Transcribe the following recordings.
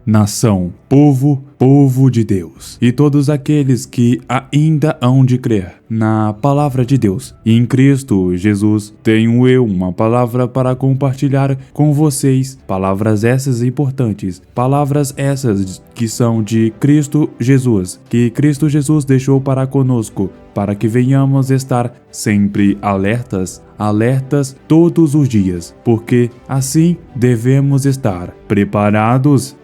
nação, povo de Deus, e todos aqueles que ainda hão de crer na palavra de Deus. E em Cristo Jesus tenho eu uma palavra para compartilhar com vocês, palavras essas importantes, palavras essas que são de Cristo Jesus, que Cristo Jesus deixou para conosco, para que venhamos estar sempre alertas todos os dias, porque assim devemos estar preparados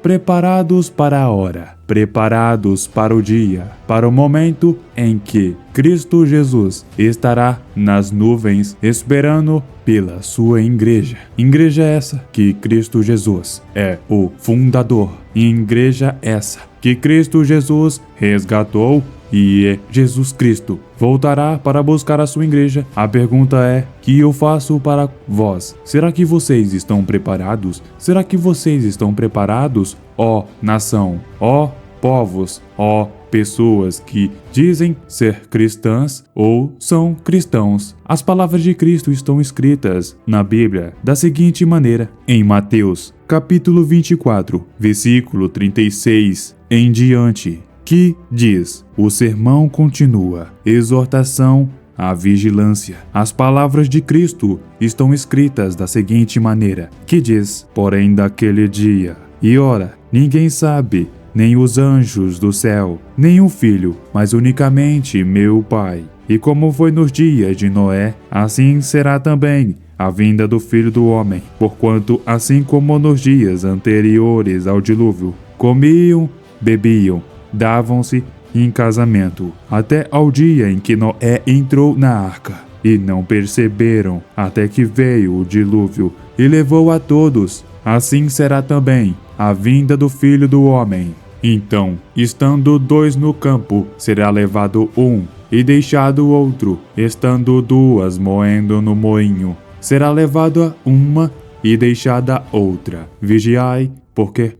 para a hora, preparados para o dia, para o momento em que Cristo Jesus estará nas nuvens esperando pela sua igreja. Igreja essa que Cristo Jesus é o fundador, e igreja essa que Cristo Jesus resgatou, e Jesus Cristo voltará para buscar a sua igreja. A pergunta é que eu faço para vós: será que vocês estão preparados? Será que vocês estão preparados, ó nação, ó povos, ó pessoas que dizem ser cristãs ou são cristãos? As palavras de Cristo estão escritas na Bíblia da seguinte maneira, em Mateus, capítulo 24, versículo 36 em diante, que diz: o sermão continua, exortação à vigilância. As palavras de Cristo estão escritas da seguinte maneira, que diz: porém daquele dia e hora ninguém sabe, nem os anjos do céu, nem o Filho, mas unicamente meu Pai. E como foi nos dias de Noé, assim será também a vinda do Filho do Homem. Porquanto, assim como nos dias anteriores ao dilúvio, comiam, bebiam, davam-se em casamento, até ao dia em que Noé entrou na arca, e não perceberam até que veio o dilúvio e levou a todos. Assim será também a vinda do Filho do Homem. Então, estando dois no campo, será levado um e deixado o outro, estando duas moendo no moinho, será levada uma e deixada outra. Vigiai,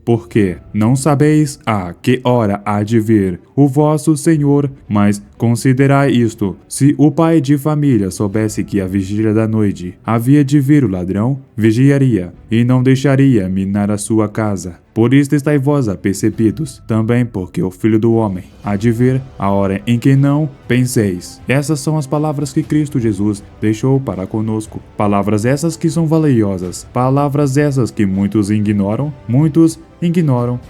porque não sabeis a que hora há de vir o vosso Senhor. Mas considerai isto: se o pai de família soubesse que à vigília da noite havia de vir o ladrão, vigiaria e não deixaria minar a sua casa. Por isto estai vós apercebidos, também porque o Filho do Homem há de vir a hora em que não penseis. Essas são as palavras que Cristo Jesus deixou para conosco. Palavras essas que são valiosas, palavras essas que muitos ignoram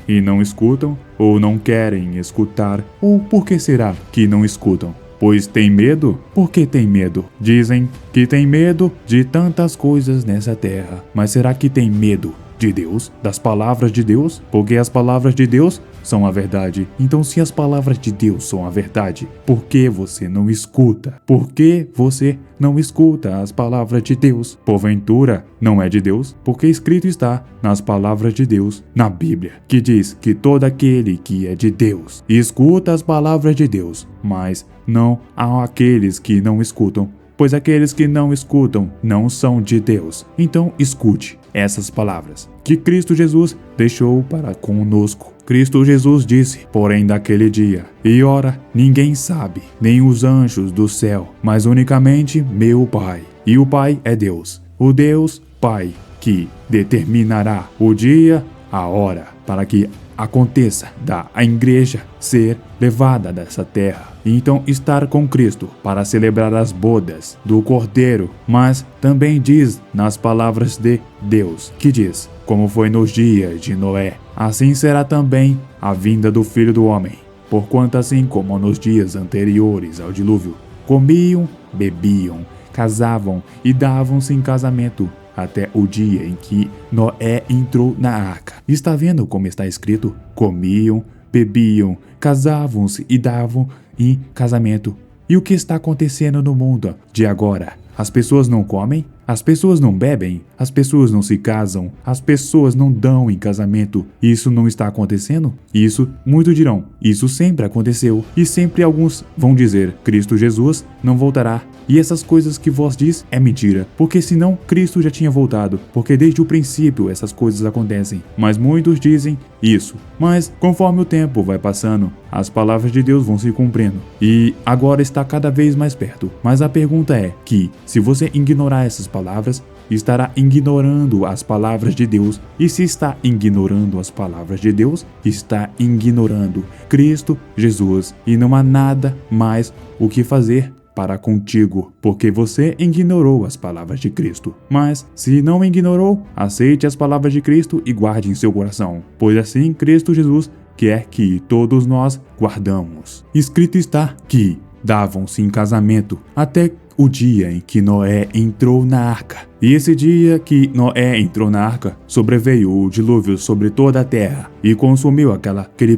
e não escutam, ou não querem escutar. Ou por que será que não escutam? Pois tem medo? Por que tem medo? Dizem que tem medo de tantas coisas nessa terra. Mas será que tem medo de Deus? Das palavras de Deus? Porque as palavras de Deus são a verdade. Então, se as palavras de Deus são a verdade, por que você não escuta? Por que você não escuta as palavras de Deus? Porventura, não é de Deus? Porque escrito está nas palavras de Deus, na Bíblia, que diz que todo aquele que é de Deus escuta as palavras de Deus, mas não há aqueles que não escutam, pois aqueles que não escutam não são de Deus. Então, escute essas palavras que Cristo Jesus deixou para conosco. Cristo Jesus disse: porém daquele dia e hora ninguém sabe, nem os anjos do céu, mas unicamente meu Pai. E o Pai é Deus, o Deus Pai, que determinará o dia, a hora, para que aconteça a igreja ser levada dessa terra, e então estar com Cristo para celebrar as bodas do Cordeiro. Mas também diz nas palavras de Deus, que diz: como foi nos dias de Noé, assim será também a vinda do Filho do Homem. Porquanto assim como nos dias anteriores ao dilúvio, comiam, bebiam, casavam e davam-se em casamento, até o dia em que Noé entrou na arca. Está vendo como está escrito? Comiam, bebiam, casavam-se e davam em casamento. E o que está acontecendo no mundo de agora? As pessoas não comem, as pessoas não bebem, as pessoas não se casam, as pessoas não dão em casamento. Isso não está acontecendo? Isso, muitos dirão, isso sempre aconteceu. E sempre alguns vão dizer: Cristo Jesus não voltará. E essas coisas que vós diz é mentira, porque senão Cristo já tinha voltado, porque desde o princípio essas coisas acontecem. Mas muitos dizem isso. Mas conforme o tempo vai passando, as palavras de Deus vão se cumprindo, e agora está cada vez mais perto. Mas a pergunta é que, se você ignorar essas palavras, estará em ignorando as palavras de Deus. E se está ignorando as palavras de Deus, está ignorando Cristo Jesus. E não há nada mais o que fazer para contigo, porque você ignorou as palavras de Cristo. Mas, se não ignorou, aceite as palavras de Cristo e guarde em seu coração, pois assim Cristo Jesus quer que todos nós guardamos. Escrito está que davam-se em casamento até o dia em que Noé entrou na arca. E esse dia que Noé entrou na arca, sobreveio o dilúvio sobre toda a terra e consumiu aquele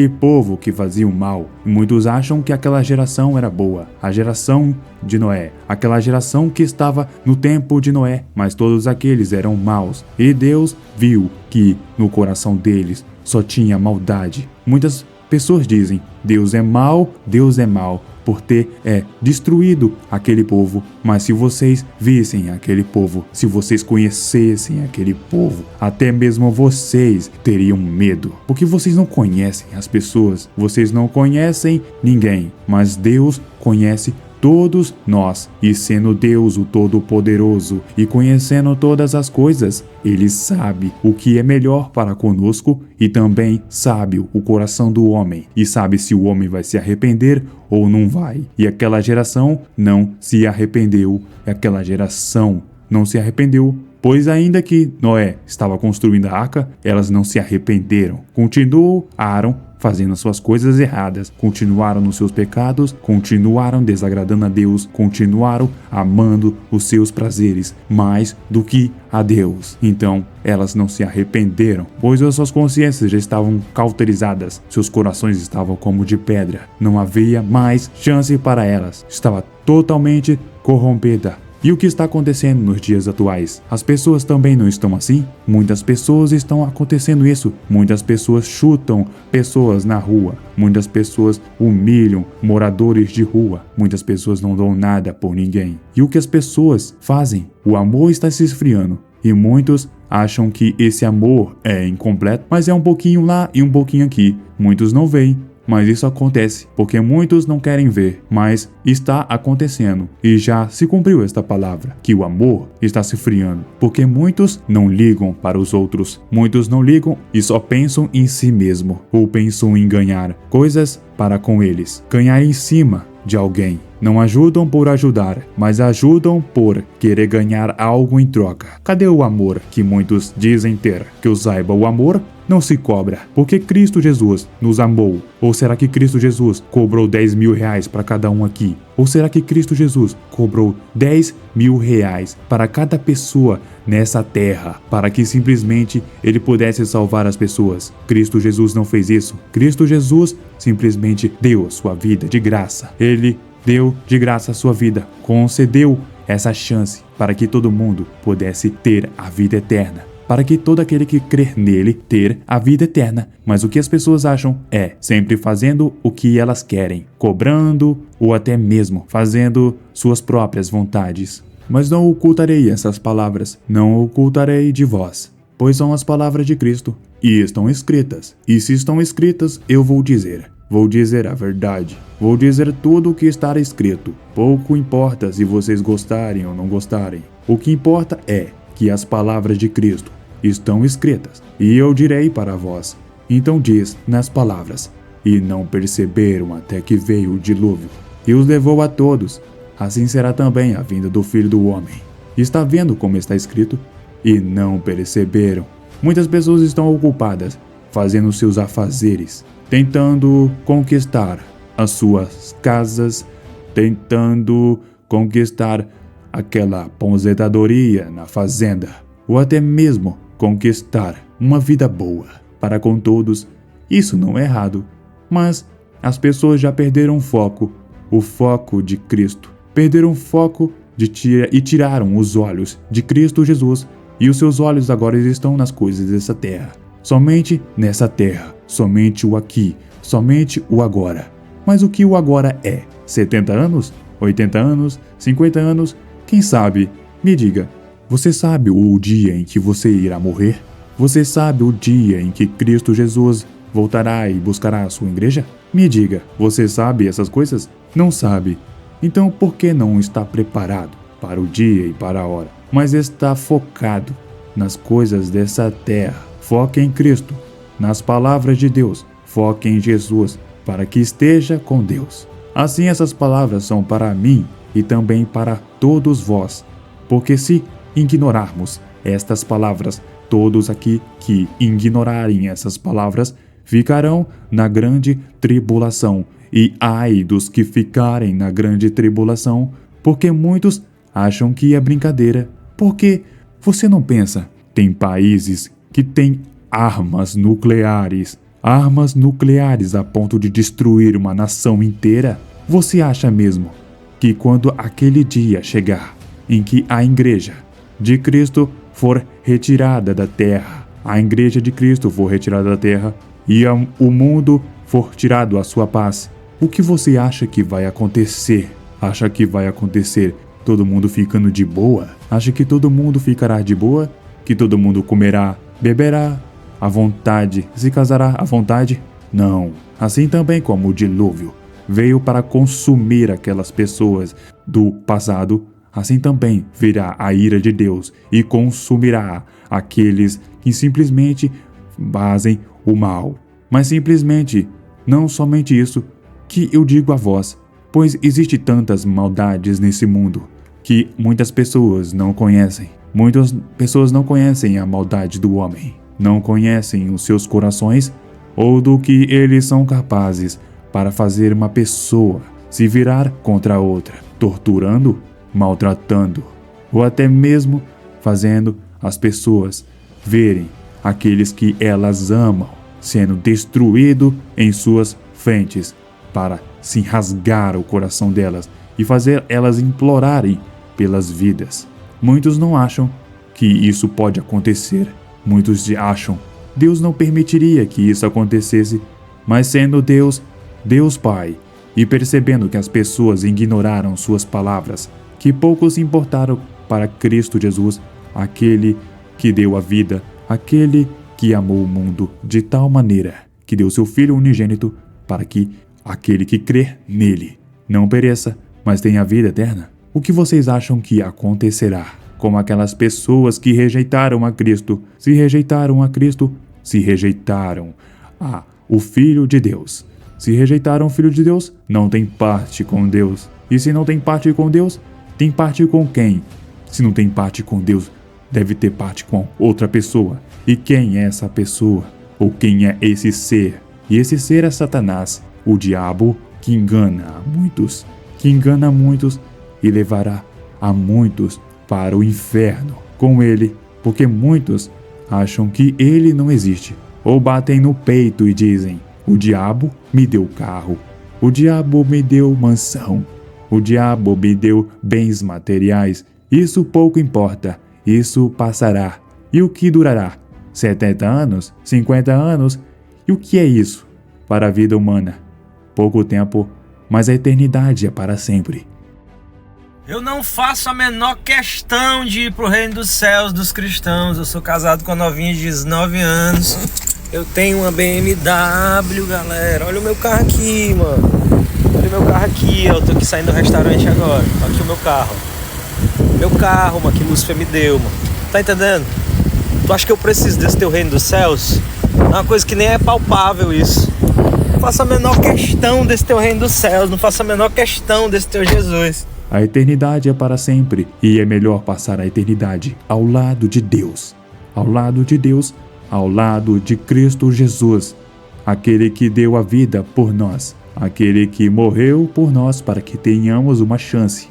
povo que fazia o mal. E muitos acham que aquela geração era boa, a geração de Noé, aquela geração que estava no tempo de Noé, mas todos aqueles eram maus. E Deus viu que no coração deles só tinha maldade. Muitas pessoas dizem: Deus é mau por ter destruído aquele povo. Mas se vocês vissem aquele povo, se vocês conhecessem aquele povo, até mesmo vocês teriam medo, porque vocês não conhecem as pessoas, vocês não conhecem ninguém, mas Deus conhece todos nós, e sendo Deus o Todo-Poderoso e conhecendo todas as coisas, Ele sabe o que é melhor para conosco e também sabe o coração do homem e sabe se o homem vai se arrepender ou não vai. E aquela geração não se arrependeu, pois ainda que Noé estava construindo a arca, elas não se arrependeram, continuaram fazendo suas coisas erradas, continuaram nos seus pecados, continuaram desagradando a Deus, continuaram amando os seus prazeres mais do que a Deus. Então, elas não se arrependeram, pois as suas consciências já estavam cauterizadas, seus corações estavam como de pedra, não havia mais chance para elas, estava totalmente corrompida. E o que está acontecendo nos dias atuais? As pessoas também não estão assim? Muitas pessoas estão acontecendo isso. Muitas pessoas chutam pessoas na rua. Muitas pessoas humilham moradores de rua. Muitas pessoas não dão nada por ninguém. E o que as pessoas fazem? O amor está se esfriando. E muitos acham que esse amor é incompleto, mas é um pouquinho lá e um pouquinho aqui. Muitos não veem. Mas isso acontece porque muitos não querem ver, mas está acontecendo. E já se cumpriu esta palavra, que o amor está se esfriando, porque muitos não ligam para os outros. Muitos não ligam e só pensam em si mesmo, ou pensam em ganhar coisas para com eles, ganhar em cima de alguém. Não ajudam por ajudar, mas ajudam por querer ganhar algo em troca. Cadê o amor que muitos dizem ter? Que eu saiba, o amor não se cobra, porque Cristo Jesus nos amou. Ou será que Cristo Jesus cobrou 10 mil reais para cada um aqui? Ou será que Cristo Jesus cobrou 10 mil reais para cada pessoa nessa terra, para que simplesmente Ele pudesse salvar as pessoas? Cristo Jesus não fez isso. Cristo Jesus simplesmente deu a sua vida de graça. Ele deu de graça a sua vida, concedeu essa chance para que todo mundo pudesse ter a vida eterna, para que todo aquele que crer nele ter a vida eterna. Mas o que as pessoas acham é sempre fazendo o que elas querem, cobrando ou até mesmo fazendo suas próprias vontades. Mas não ocultarei essas palavras, não ocultarei de vós, pois são as palavras de Cristo e estão escritas. E se estão escritas, eu vou dizer a verdade. Vou dizer tudo o que está escrito. Pouco importa se vocês gostarem ou não gostarem. O que importa é que as palavras de Cristo estão escritas. E eu direi para vós. Então diz nas palavras: e não perceberam até que veio o dilúvio e os levou a todos. Assim será também a vinda do Filho do Homem. Está vendo como está escrito? E não perceberam. Muitas pessoas estão ocupadas fazendo seus afazeres, tentando conquistar as suas casas, tentando conquistar aquela aposentadoria na fazenda, ou até mesmo conquistar uma vida boa para com todos. Isso não é errado, mas as pessoas já perderam o foco de Cristo, perderam o foco e tiraram os olhos de Cristo Jesus, e os seus olhos agora estão nas coisas dessa terra, somente nessa terra, somente o aqui, somente o agora. Mas o que o agora é? 70 anos? 80 anos? 50 anos? Quem sabe? Me diga, você sabe o dia em que você irá morrer? Você sabe o dia em que Cristo Jesus voltará e buscará a sua igreja? Me diga, você sabe essas coisas? Não sabe. Então por que não está preparado para o dia e para a hora? mas está focado nas coisas dessa terra. Foque em Cristo, nas palavras de Deus. Foque em Jesus, para que esteja com Deus. Assim essas palavras são para mim e também para todos vós, porque se ignorarmos estas palavras, todos aqui que ignorarem essas palavras ficarão na grande tribulação, e ai dos que ficarem na grande tribulação, porque muitos acham que é brincadeira. Porque você não pensa, tem países que têm armas nucleares a ponto de destruir uma nação inteira? Você acha mesmo que quando aquele dia chegar em que a igreja de Cristo for retirada da terra, a igreja de Cristo for retirada da terra e o mundo for tirado a sua paz, o que você acha que vai acontecer? Acha que vai acontecer todo mundo ficando de boa? Acha que todo mundo ficará de boa? Que todo mundo comerá, beberá à vontade, se casará à vontade? Não. Assim também como o dilúvio veio para consumir aquelas pessoas do passado, assim também virá a ira de Deus e consumirá aqueles que simplesmente fazem o mal. Mas simplesmente, não somente isso, que eu digo a vós, pois existe tantas maldades nesse mundo que muitas pessoas não conhecem. Muitas pessoas não conhecem a maldade do homem, não conhecem os seus corações ou do que eles são capazes para fazer uma pessoa se virar contra a outra, torturando, maltratando, ou até mesmo fazendo as pessoas verem aqueles que elas amam sendo destruído em suas frentes, para se rasgar o coração delas e fazer elas implorarem pelas vidas. Muitos não acham que isso pode acontecer. Muitos acham Deus não permitiria que isso acontecesse, mas sendo Deus, Deus Pai, e percebendo que as pessoas ignoraram suas palavras, que poucos se importaram para Cristo Jesus, aquele que deu a vida, aquele que amou o mundo de tal maneira que deu seu Filho unigênito para que aquele que crer nele não pereça, mas tenha vida eterna. O que vocês acham que acontecerá com aquelas pessoas que rejeitaram a Cristo? Se rejeitaram a Cristo, se rejeitaram o Filho de Deus. Se rejeitaram o Filho de Deus, não tem parte com Deus. E se não tem parte com Deus, tem parte com quem? Se não tem parte com Deus, deve ter parte com outra pessoa. E quem é essa pessoa? Ou quem é esse ser? E esse ser é Satanás, o diabo que engana muitos e levará a muitos para o inferno com ele, porque muitos acham que ele não existe, ou batem no peito e dizem: o diabo me deu carro, o diabo me deu mansão, o diabo me deu bens materiais. Isso pouco importa, isso passará. E o que durará? 70 anos? 50 anos? E o que é isso para a vida humana? Pouco tempo, mas a eternidade é para sempre. Eu não faço a menor questão de ir pro reino dos céus dos cristãos. Eu sou casado com a novinha de 19 anos. Eu tenho uma BMW, galera. Olha o meu carro aqui, mano. Olha o meu carro aqui. Eu tô aqui saindo do restaurante agora. Olha aqui o meu carro. Meu carro, mano, que Lúcifer me deu, mano. Tá entendendo? Tu acha que eu preciso desse teu reino dos céus? É uma coisa que nem é palpável isso. Não faço a menor questão desse teu reino dos céus. Não faço a menor questão desse teu Jesus. A eternidade é para sempre, e é melhor passar a eternidade ao lado de Deus. Ao lado de Deus, ao lado de Cristo Jesus, aquele que deu a vida por nós, aquele que morreu por nós para que tenhamos uma chance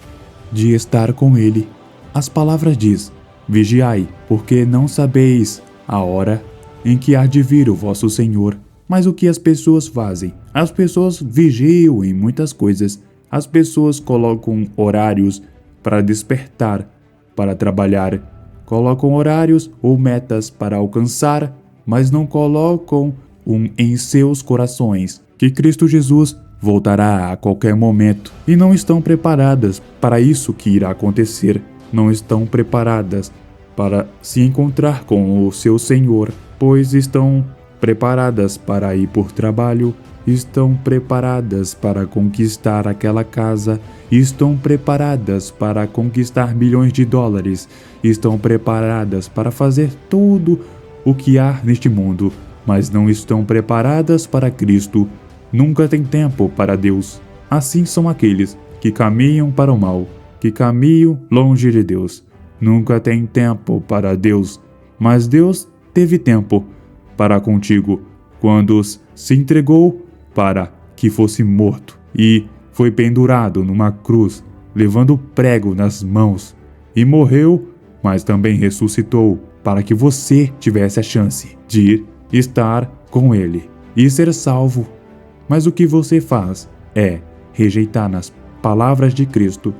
de estar com Ele. As palavras diz: vigiai, porque não sabeis a hora em que há de vir o vosso Senhor. Mas o que as pessoas fazem? As pessoas vigiam em muitas coisas. As pessoas colocam horários para despertar, para trabalhar, colocam horários ou metas para alcançar, mas não colocam em seus corações que Cristo Jesus voltará a qualquer momento e não estão preparadas para isso que irá acontecer. Não estão preparadas para se encontrar com o seu Senhor, pois estão preparadas para ir por trabalho, estão preparadas para conquistar aquela casa, estão preparadas para conquistar milhões de dólares, estão preparadas para fazer tudo o que há neste mundo, mas não estão preparadas para Cristo. Nunca tem tempo para Deus. Assim são aqueles que caminham para o mal, que caminham longe de Deus. Nunca tem tempo para Deus, mas Deus teve tempo para contigo quando se entregou para que fosse morto e foi pendurado numa cruz, levando prego nas mãos, e morreu, mas também ressuscitou para que você tivesse a chance de estar com Ele e ser salvo. Mas o que você faz é rejeitar as palavras de Cristo,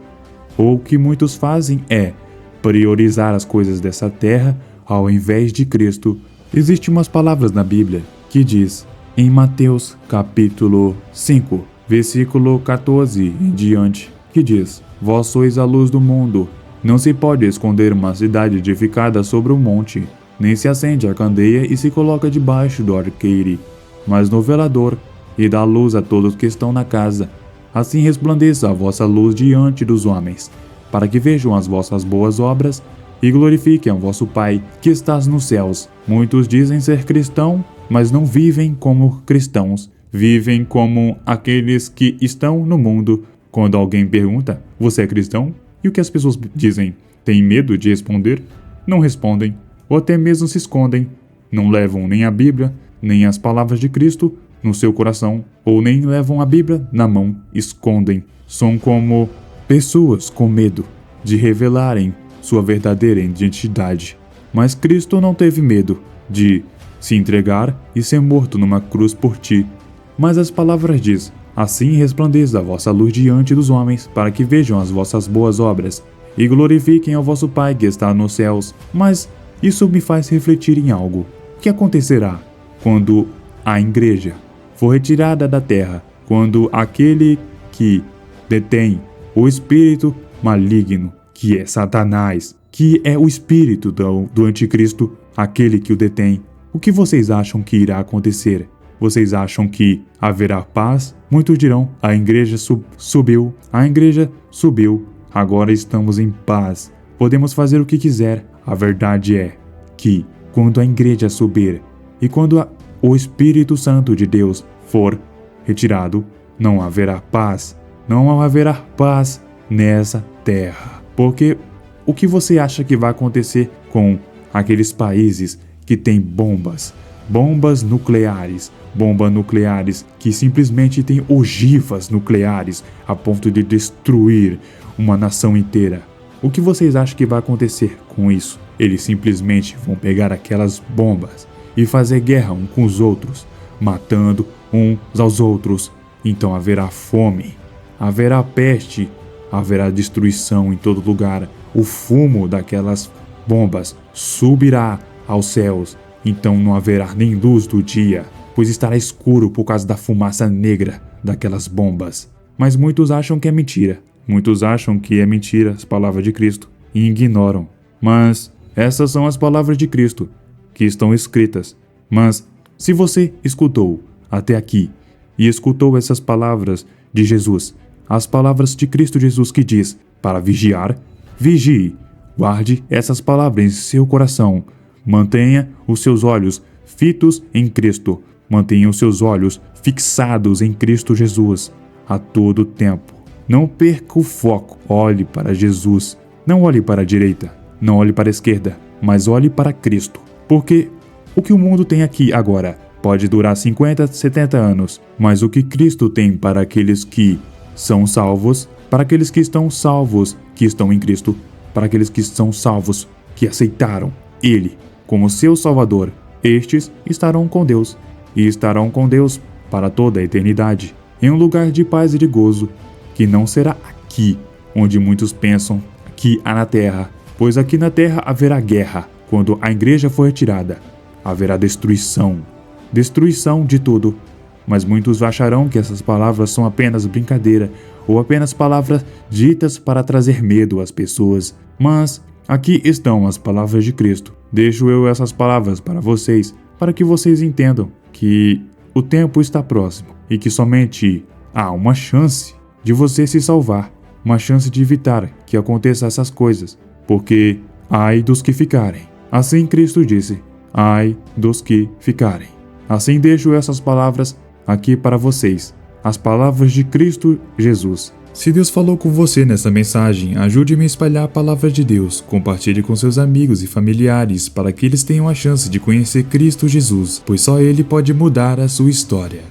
ou o que muitos fazem é priorizar as coisas dessa terra ao invés de Cristo. Existem umas palavras na Bíblia que diz, em Mateus capítulo 5, versículo 14 em diante, que diz: Vós sois a luz do mundo. Não se pode esconder uma cidade edificada sobre um monte, nem se acende a candeia e se coloca debaixo do arqueire, mas no velador, e dá luz a todos que estão na casa. Assim resplandeça a vossa luz diante dos homens, para que vejam as vossas boas obras e glorifiquem a vosso Pai que estás nos céus. Muitos dizem ser cristão, mas não vivem como cristãos. Vivem como aqueles que estão no mundo. Quando alguém pergunta, você é cristão? E o que as pessoas dizem? Têm medo de responder? Não respondem, ou até mesmo se escondem. Não levam nem a Bíblia, nem as palavras de Cristo no seu coração, ou nem levam a Bíblia na mão, escondem. São como pessoas com medo de revelarem sua verdadeira identidade. Mas Cristo não teve medo de se entregar e ser morto numa cruz por ti. Mas as palavras diz: assim resplandeça a vossa luz diante dos homens, para que vejam as vossas boas obras e glorifiquem ao vosso Pai que está nos céus. Mas isso me faz refletir em algo. O que acontecerá quando a igreja for retirada da terra, quando aquele que detém o espírito maligno, que é Satanás, que é o espírito do anticristo, aquele que o detém, o que vocês acham que irá acontecer? Vocês acham que haverá paz? Muitos dirão, a igreja subiu, agora estamos em paz, podemos fazer o que quiser. A verdade é que quando a igreja subir e quando o Espírito Santo de Deus for retirado, não haverá paz. Não haverá paz nessa terra. Porque o que você acha que vai acontecer com aqueles países que têm bombas nucleares que simplesmente têm ogivas nucleares a ponto de destruir uma nação inteira? O que vocês acham que vai acontecer com isso? Eles simplesmente vão pegar aquelas bombas e fazer guerra uns com os outros, matando uns aos outros. Então haverá fome, haverá peste, haverá destruição em todo lugar. O fumo daquelas bombas subirá aos céus, então não haverá nem luz do dia, pois estará escuro por causa da fumaça negra daquelas bombas. Mas muitos acham que é mentira. Muitos acham que é mentira as palavras de Cristo e ignoram. Mas essas são as palavras de Cristo que estão escritas. Mas se você escutou até aqui e escutou essas palavras de Jesus, as palavras de Cristo Jesus que diz para vigiar, vigie, guarde essas palavras em seu coração, mantenha os seus olhos fitos em Cristo, mantenha os seus olhos fixados em Cristo Jesus a todo tempo. Não perca o foco, olhe para Jesus, não olhe para a direita, não olhe para a esquerda, mas olhe para Cristo, porque o que o mundo tem aqui agora pode durar 50, 70 anos, mas o que Cristo tem para aqueles que são salvos, para aqueles que estão salvos, que estão em Cristo, para aqueles que são salvos, que aceitaram Ele como seu Salvador, estes estarão com Deus, e estarão com Deus para toda a eternidade, em um lugar de paz e de gozo, que não será aqui, onde muitos pensam que há na terra, pois aqui na terra haverá guerra. Quando a igreja for retirada, haverá destruição de tudo. Mas muitos acharão que essas palavras são apenas brincadeira, ou apenas palavras ditas para trazer medo às pessoas. Mas aqui estão as palavras de Cristo. Deixo eu essas palavras para vocês, para que vocês entendam que o tempo está próximo e que somente há uma chance de você se salvar, uma chance de evitar que aconteça essas coisas, porque ai dos que ficarem. Assim Cristo disse, ai dos que ficarem. Assim deixo essas palavras aqui para vocês, as palavras de Cristo Jesus. Se Deus falou com você nessa mensagem, ajude-me a espalhar a palavra de Deus. Compartilhe com seus amigos e familiares para que eles tenham a chance de conhecer Cristo Jesus, pois só Ele pode mudar a sua história.